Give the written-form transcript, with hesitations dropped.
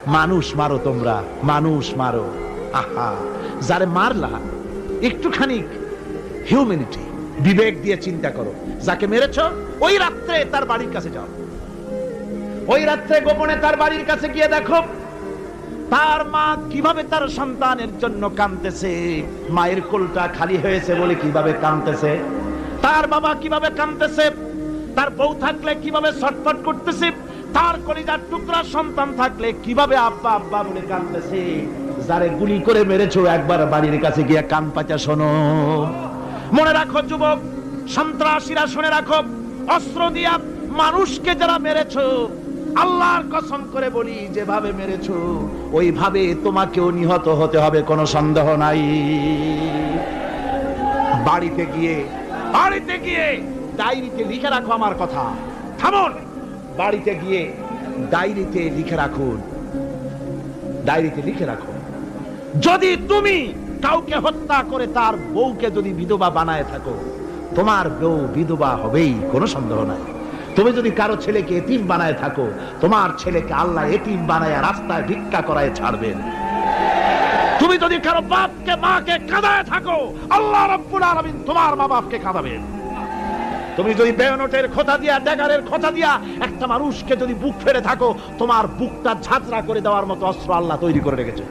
মানুষ মারো, তোমরা মানুষ মারো। আহা, যারে মারলা একটুখানি হিউম্যানিটি, বিবেক দিয়ে চিন্তা করো। যাকে মেরেছ ওই রাত্রে তার বাড়ির কাছে যাও, ওই রাত্রে গোপনে তার বাড়ির কাছে গিয়ে দেখো তার মা কিভাবে তার সন্তানের জন্য কাঁদতেছে, মায়ের কোলটা খালি হয়েছে বলে কিভাবে কাঁদতেছে, তার বাবা কিভাবে কাঁদতেছে, তার বউ থাকলে কিভাবে ছটফট করতেছে, তার কলিজার টুকরা সন্তান থাকলে কিভাবে আব্বা আব্বা বলে কাঁদতেছে। যারে গুলি করে মেরেছো একবার বাড়ির কাছে গিয়ে কান পাচা শোনো। মনে রাখো যুবক, সন্ত্রাসীরা শুনে রাখো, অস্ত্র দিয়া মানুষকে যারা মেরেছো, আল্লাহর কসম করে বলি যেভাবে মেরেছো ওইভাবে তোমাকেও নিহত হতে হবে, কোনো সন্দেহ নাই। বাড়িতে গিয়ে ডায়েরিতে লিখে রাখো আমার কথা। থামুন, বাড়িতে গিয়ে ডায়েরিতে লিখে রাখুন, ডায়েরিতে লিখে রাখো, যদি তুমি কাউকে হত্যা করে তার বউকে যদি বিধবা বানায় থাকো, তোমার বউ বিধবা হবেই, কোনো সন্দেহ নাই। তুমি যদি কারো ছেলেকে এতিম বানায় থাকো, তোমার ছেলেকে আল্লাহ এতিম বানায় রাস্তায় ভিক্ষা করায় ছাড়বেন। তুমি যদি কারো বাপকে মাকে কাঁদায় থাকো, আল্লাহ রাব্বুল আলামিন তোমার মা বাপকে কাঁদাবেন। তুমি যদি বেয়নটের খোঁচা দিয়া, ড্যাগারের খোঁচা দিয়া একটা মানুষকে যদি বুক ফেড়ে থাকো, তোমার বুকটা ঝাঁঝরা করে দেওয়ার মতো অস্ত্র আল্লাহ তৈরি করে রেখেছে।